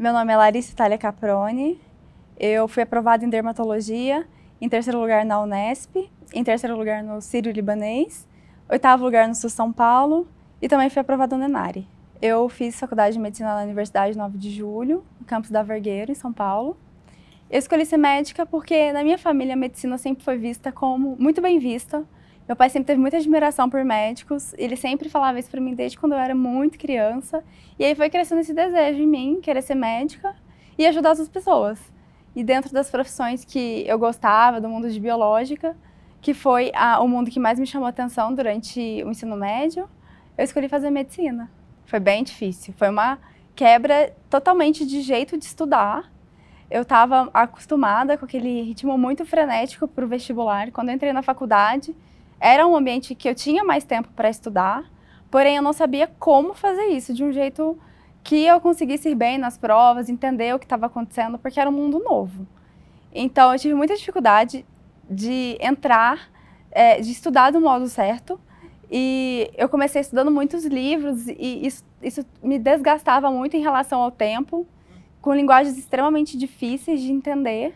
Meu nome é Larissa Itália Caproni, eu fui aprovada em dermatologia, em terceiro lugar na Unesp, em terceiro lugar no Sírio-Libanês, oitavo lugar no SUS São Paulo e também fui aprovada no ENARE. Eu fiz faculdade de medicina na Universidade 9 de Julho, no campus da Vergueiro, em São Paulo. Eu escolhi ser médica porque na minha família a medicina sempre foi vista como muito bem vista. Meu pai sempre teve muita admiração por médicos, ele sempre falava isso para mim desde quando eu era muito criança. E aí foi crescendo esse desejo em mim, querer ser médica e ajudar outras pessoas. E dentro das profissões que eu gostava, do mundo de biológica, que foi o mundo que mais me chamou a atenção durante o ensino médio, eu escolhi fazer medicina. Foi bem difícil, foi uma quebra totalmente de jeito de estudar. Eu estava acostumada com aquele ritmo muito frenético para o vestibular. Quando eu entrei na faculdade, era um ambiente que eu tinha mais tempo para estudar, porém eu não sabia como fazer isso de um jeito que eu conseguisse ir bem nas provas, entender o que estava acontecendo, porque era um mundo novo. Então eu tive muita dificuldade de entrar, de estudar do modo certo, e eu comecei estudando muitos livros e isso me desgastava muito em relação ao tempo, com linguagens extremamente difíceis de entender.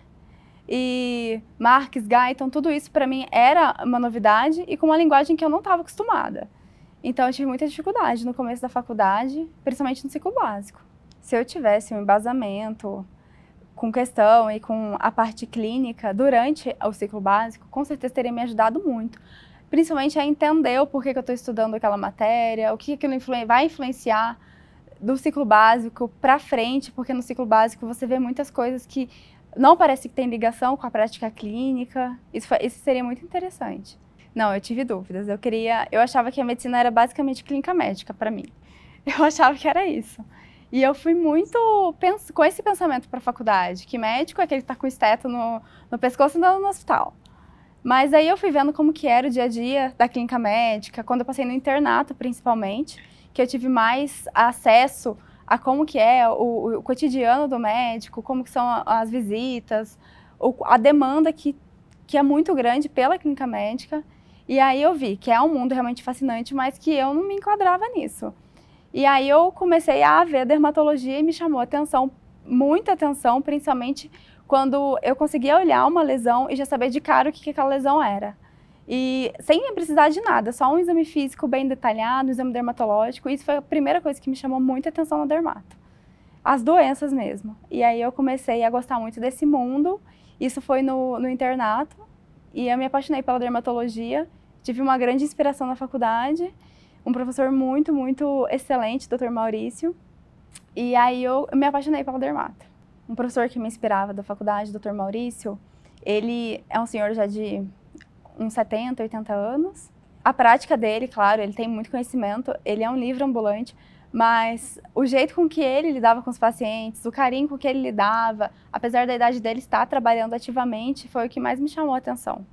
E Marx, Guyton, tudo isso para mim era uma novidade e com uma linguagem que eu não estava acostumada. Então eu tive muita dificuldade no começo da faculdade, principalmente no ciclo básico. Se eu tivesse um embasamento com questão e com a parte clínica durante o ciclo básico, com certeza teria me ajudado muito. Principalmente a entender o porquê que eu estou estudando aquela matéria, o que aquilo vai influenciar do ciclo básico para frente, porque no ciclo básico você vê muitas coisas que não parece que tem ligação com a prática clínica. Isso seria muito interessante. Não, eu tive dúvidas. Eu achava que a medicina era basicamente clínica médica para mim. Eu achava que era isso. E eu fui muito com esse pensamento para a faculdade, que médico é aquele que está com esteto no pescoço e andando no hospital. Mas aí eu fui vendo como que era o dia a dia da clínica médica, quando eu passei no internato principalmente, que eu tive mais acesso a como que é o cotidiano do médico, como que são as visitas, a demanda que é muito grande pela clínica médica. E aí eu vi que é um mundo realmente fascinante, mas que eu não me enquadrava nisso. E aí eu comecei a ver a dermatologia e me chamou a atenção, muita atenção, principalmente quando eu conseguia olhar uma lesão e já saber de cara o que aquela lesão era. E sem precisar de nada, só um exame físico bem detalhado, um exame dermatológico. Isso foi a primeira coisa que me chamou muita atenção na dermato. As doenças mesmo. E aí eu comecei a gostar muito desse mundo. Isso foi no internato. E eu me apaixonei pela dermatologia. Tive uma grande inspiração na faculdade. Um professor muito, muito excelente, Dr. Maurício. E aí eu me apaixonei pela dermato. Um professor que me inspirava da faculdade, Dr. Maurício, ele é um senhor já de uns 70, 80 anos. A prática dele, claro, ele tem muito conhecimento, ele é um livro ambulante, mas o jeito com que ele lidava com os pacientes, o carinho com que ele lidava, apesar da idade dele estar trabalhando ativamente, foi o que mais me chamou a atenção.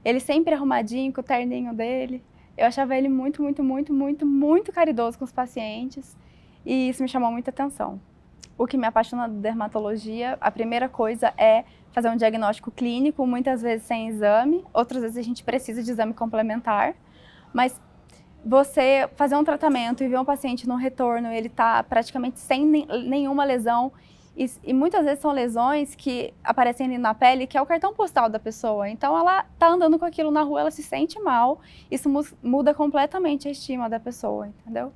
Ele sempre arrumadinho, com o terninho dele. Eu achava ele muito, muito, muito, muito, muito caridoso com os pacientes e isso me chamou muita atenção. O que me apaixona da dermatologia, a primeira coisa é fazer um diagnóstico clínico, muitas vezes sem exame, outras vezes a gente precisa de exame complementar, mas você fazer um tratamento e ver um paciente no retorno, ele está praticamente sem nenhuma lesão, e muitas vezes são lesões que aparecem ali na pele, que é o cartão postal da pessoa, então ela está andando com aquilo na rua, ela se sente mal, isso muda completamente a estima da pessoa, entendeu?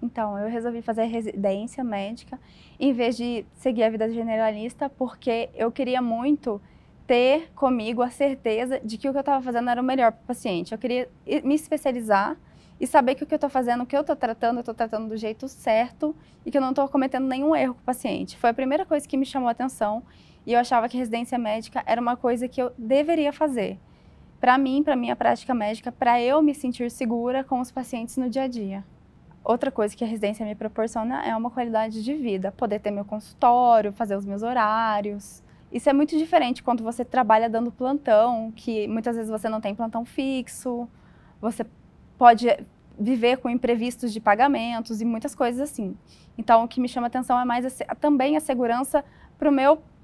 Então, eu resolvi fazer residência médica em vez de seguir a vida generalista, porque eu queria muito ter comigo a certeza de que o que eu estava fazendo era o melhor para o paciente. Eu queria me especializar e saber que o que eu estou fazendo, o que eu estou tratando do jeito certo e que eu não estou cometendo nenhum erro com o paciente. Foi a primeira coisa que me chamou a atenção e eu achava que residência médica era uma coisa que eu deveria fazer. Para mim, para minha prática médica, para eu me sentir segura com os pacientes no dia a dia. Outra coisa que a residência me proporciona é uma qualidade de vida, poder ter meu consultório, fazer os meus horários. Isso é muito diferente quando você trabalha dando plantão, que muitas vezes você não tem plantão fixo, você pode viver com imprevistos de pagamentos e muitas coisas assim. Então, o que me chama atenção é mais também a segurança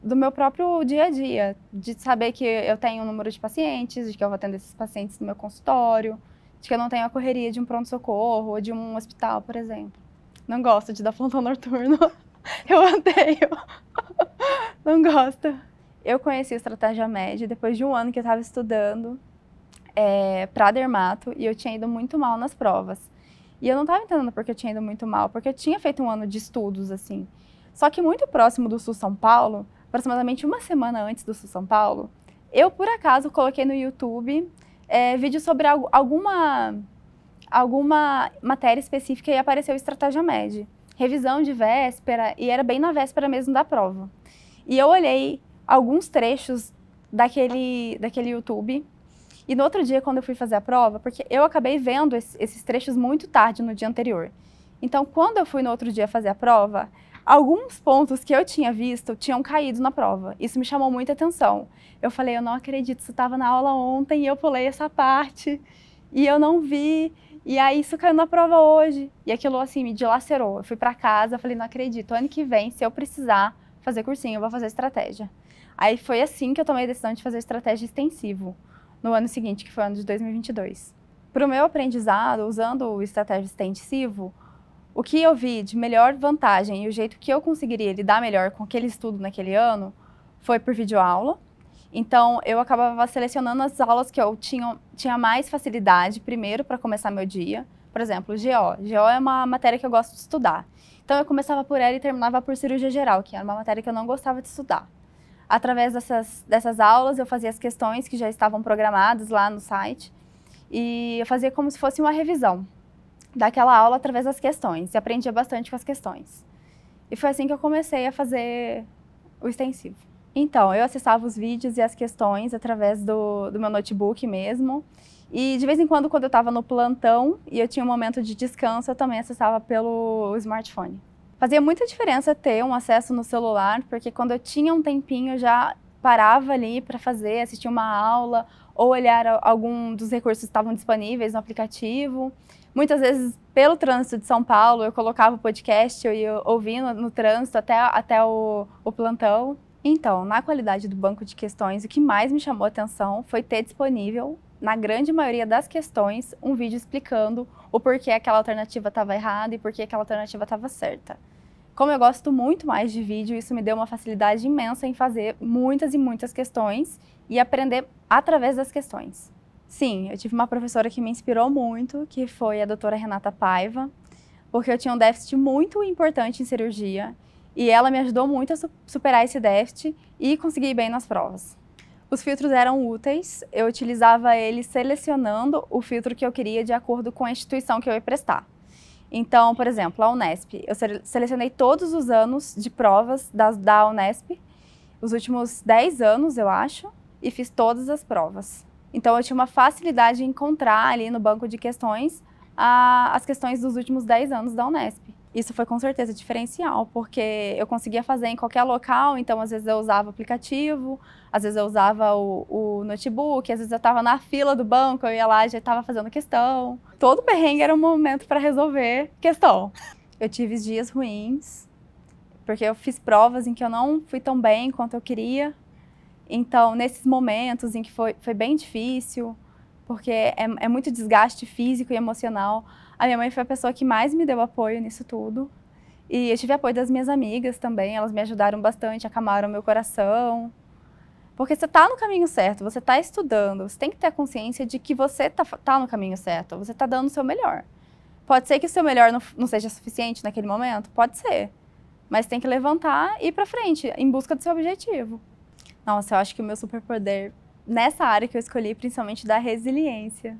do meu próprio dia a dia, de saber que eu tenho um número de pacientes, de que eu vou atender esses pacientes no meu consultório, de que eu não tenho a correria de um pronto-socorro ou de um hospital, por exemplo. Não gosto de dar plantão noturno. Eu odeio. Não gosto. Eu conheci a Estratégia Med depois de um ano que eu estava estudando para dermato e eu tinha ido muito mal nas provas. E eu não estava entendendo porque eu tinha ido muito mal, porque eu tinha feito um ano de estudos, assim. Só que muito próximo do Sul São Paulo, aproximadamente uma semana antes do Sul São Paulo, eu, por acaso, coloquei no YouTube vídeo sobre alguma matéria específica e apareceu Estratégia Med. Revisão de véspera, e era bem na véspera mesmo da prova. E eu olhei alguns trechos daquele YouTube, e no outro dia, quando eu fui fazer a prova, porque eu acabei vendo esses trechos muito tarde no dia anterior. Então, quando eu fui no outro dia fazer a prova, alguns pontos que eu tinha visto tinham caído na prova. Isso me chamou muita atenção. Eu falei, eu não acredito, isso estava na aula ontem e eu pulei essa parte e eu não vi. E aí isso caiu na prova hoje. E aquilo assim me dilacerou. Eu fui para casa, falei, não acredito, ano que vem, se eu precisar fazer cursinho, eu vou fazer estratégia. Aí foi assim que eu tomei a decisão de fazer estratégia extensivo, no ano seguinte, que foi o ano de 2022. Para o meu aprendizado, usando o estratégia extensivo, o que eu vi de melhor vantagem e o jeito que eu conseguiria lidar melhor com aquele estudo naquele ano foi por videoaula. Então, eu acabava selecionando as aulas que eu tinha mais facilidade, primeiro, para começar meu dia. Por exemplo, GO. GO é uma matéria que eu gosto de estudar. Então, eu começava por ela e terminava por cirurgia geral, que era uma matéria que eu não gostava de estudar. Através dessas aulas, eu fazia as questões que já estavam programadas lá no site e eu fazia como se fosse uma revisão daquela aula através das questões e aprendia bastante com as questões. E foi assim que eu comecei a fazer o extensivo. Então, eu acessava os vídeos e as questões através do meu notebook mesmo. E de vez em quando eu estava no plantão e eu tinha um momento de descanso, eu também acessava pelo smartphone. Fazia muita diferença ter um acesso no celular, porque quando eu tinha um tempinho, eu já parava ali para assistir uma aula ou olhar algum dos recursos que estavam disponíveis no aplicativo. Muitas vezes, pelo trânsito de São Paulo, eu colocava o podcast, eu ia ouvindo no trânsito até o plantão. Então, na qualidade do banco de questões, o que mais me chamou a atenção foi ter disponível, na grande maioria das questões, um vídeo explicando o porquê aquela alternativa estava errada e porquê aquela alternativa estava certa. Como eu gosto muito mais de vídeo, isso me deu uma facilidade imensa em fazer muitas e muitas questões e aprender através das questões. Sim, eu tive uma professora que me inspirou muito, que foi a doutora Renata Paiva, porque eu tinha um déficit muito importante em cirurgia e ela me ajudou muito a superar esse déficit e conseguir ir bem nas provas. Os filtros eram úteis, eu utilizava eles selecionando o filtro que eu queria de acordo com a instituição que eu ia prestar. Então, por exemplo, a Unesp, eu selecionei todos os anos de provas da Unesp, os últimos 10 anos, eu acho, e fiz todas as provas. Então, eu tinha uma facilidade em encontrar ali no banco de questões as questões dos últimos 10 anos da Unesp. Isso foi com certeza diferencial, porque eu conseguia fazer em qualquer local, então às vezes eu usava o aplicativo, às vezes eu usava o notebook, às vezes eu estava na fila do banco, eu ia lá e já estava fazendo questão. Todo perrengue era um momento para resolver questão. Eu tive dias ruins, porque eu fiz provas em que eu não fui tão bem quanto eu queria. Então, nesses momentos em que foi bem difícil, porque é muito desgaste físico e emocional, a minha mãe foi a pessoa que mais me deu apoio nisso tudo. E eu tive apoio das minhas amigas também, elas me ajudaram bastante, acalmaram meu coração. Porque você está no caminho certo, você está estudando, você tem que ter a consciência de que você tá no caminho certo, você está dando o seu melhor. Pode ser que o seu melhor não seja suficiente naquele momento, pode ser. Mas tem que levantar e ir para frente, em busca do seu objetivo. Nossa, eu acho que o meu superpoder, nessa área que eu escolhi, principalmente da resiliência.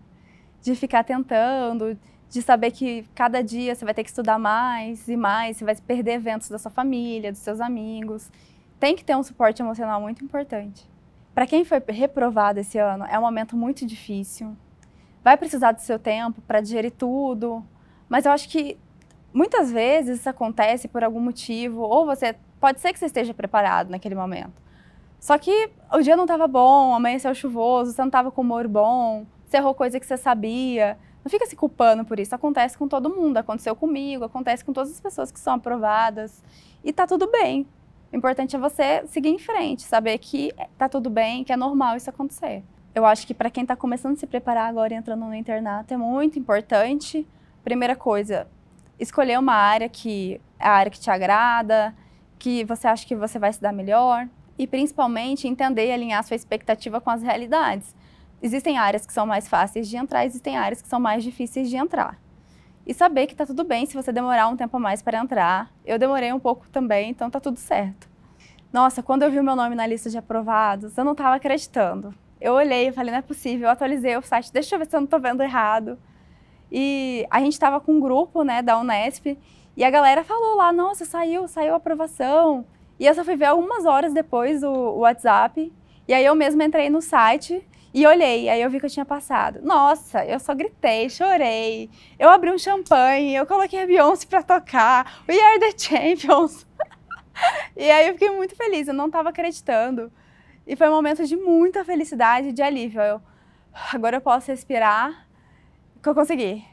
De ficar tentando, de saber que cada dia você vai ter que estudar mais e mais, você vai perder eventos da sua família, dos seus amigos. Tem que ter um suporte emocional muito importante. Para quem foi reprovado esse ano, é um momento muito difícil. Vai precisar do seu tempo para digerir tudo, mas eu acho que muitas vezes isso acontece por algum motivo, ou pode ser que você esteja preparado naquele momento. Só que o dia não estava bom, amanheceu chuvoso, você não estava com humor bom, você errou coisa que você sabia. Não fica se culpando por isso, acontece com todo mundo, aconteceu comigo, acontece com todas as pessoas que são aprovadas e tá tudo bem. O importante é você seguir em frente, saber que tá tudo bem, que é normal isso acontecer. Eu acho que para quem está começando a se preparar agora e entrando no internato é muito importante. Primeira coisa, escolher uma área que é a área que te agrada, que você acha que você vai se dar melhor e principalmente entender e alinhar sua expectativa com as realidades. Existem áreas que são mais fáceis de entrar, existem áreas que são mais difíceis de entrar. E saber que tá tudo bem se você demorar um tempo a mais para entrar. Eu demorei um pouco também, então tá tudo certo. Nossa, quando eu vi o meu nome na lista de aprovados, eu não estava acreditando. Eu olhei e falei, não é possível, eu atualizei o site, deixa eu ver se eu não estou vendo errado. E a gente estava com um grupo, né, da Unesp, e a galera falou lá, nossa, saiu a aprovação. E eu só fui ver algumas horas depois o WhatsApp, e aí eu mesma entrei no site e olhei, aí eu vi que eu tinha passado. Nossa, eu só gritei, chorei, eu abri um champanhe, eu coloquei a Beyoncé para tocar, We Are The Champions. E aí eu fiquei muito feliz, eu não estava acreditando. E foi um momento de muita felicidade e de alívio. Agora eu posso respirar, que eu consegui.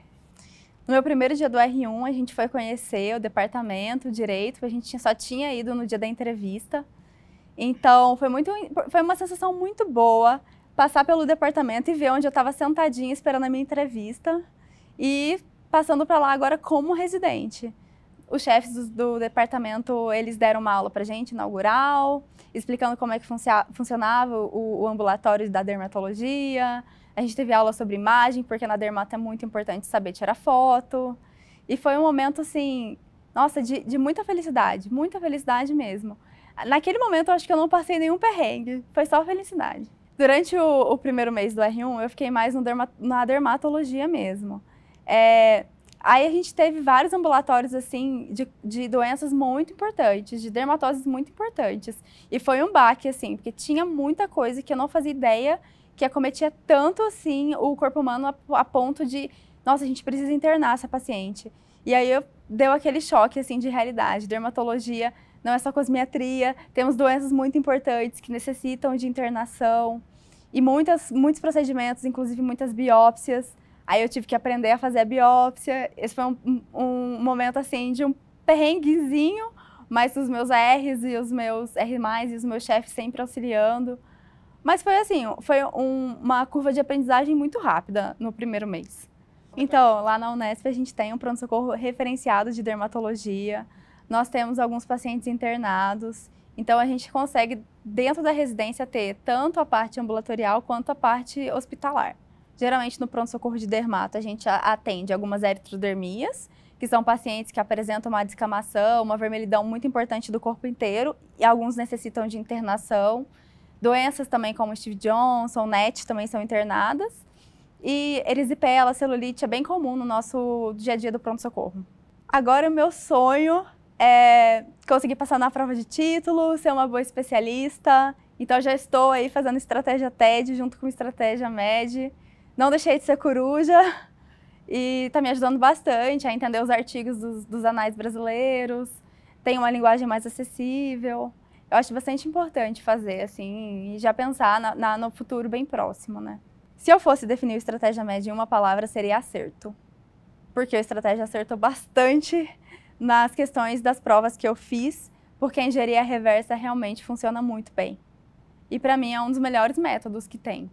No meu primeiro dia do R1, a gente foi conhecer o departamento, o direito, a gente só tinha ido no dia da entrevista. Então foi uma sensação muito boa passar pelo departamento e ver onde eu estava sentadinha esperando a minha entrevista e passando para lá agora como residente. Os chefes do departamento, eles deram uma aula pra gente, inaugural, explicando como é que funcionava o ambulatório da dermatologia. A gente teve aula sobre imagem, porque na dermato é muito importante saber tirar foto. E foi um momento, assim, nossa, de muita felicidade mesmo. Naquele momento, eu acho que eu não passei nenhum perrengue, foi só felicidade. Durante o primeiro mês do R1, eu fiquei mais na dermatologia mesmo. Aí a gente teve vários ambulatórios assim, de doenças muito importantes, de dermatoses muito importantes. E foi um baque, assim, porque tinha muita coisa que eu não fazia ideia que acometia tanto assim o corpo humano a ponto de, nossa, a gente precisa internar essa paciente. E aí deu aquele choque assim, de realidade. Dermatologia não é só cosmetria, temos doenças muito importantes que necessitam de internação e muitos procedimentos, inclusive muitas biópsias. Aí eu tive que aprender a fazer a biópsia. Esse foi um momento, assim, de um perrenguezinho, mas os meus R's e os meus R+, e os meus chefes sempre auxiliando. Mas foi assim, uma curva de aprendizagem muito rápida no primeiro mês. Então, lá na Unesp a gente tem um pronto-socorro referenciado de dermatologia. Nós temos alguns pacientes internados. Então a gente consegue, dentro da residência, ter tanto a parte ambulatorial quanto a parte hospitalar. Geralmente, no pronto-socorro de dermato, a gente atende algumas eritrodermias, que são pacientes que apresentam uma descamação, uma vermelhidão muito importante do corpo inteiro, e alguns necessitam de internação. Doenças também como Stevie Johnson, NET também são internadas. E erisipela, celulite é bem comum no nosso dia a dia do pronto-socorro. Agora, o meu sonho é conseguir passar na prova de título, ser uma boa especialista. Então, já estou aí fazendo estratégia TED junto com estratégia MED. Não deixei de ser coruja e está me ajudando bastante a entender os artigos dos anais brasileiros, tem uma linguagem mais acessível. Eu acho bastante importante fazer, assim, e já pensar no futuro bem próximo, né? Se eu fosse definir o estratégia média em uma palavra, seria acerto. Porque o estratégia acertou bastante nas questões das provas que eu fiz, porque a engenharia reversa realmente funciona muito bem. E para mim é um dos melhores métodos que tem.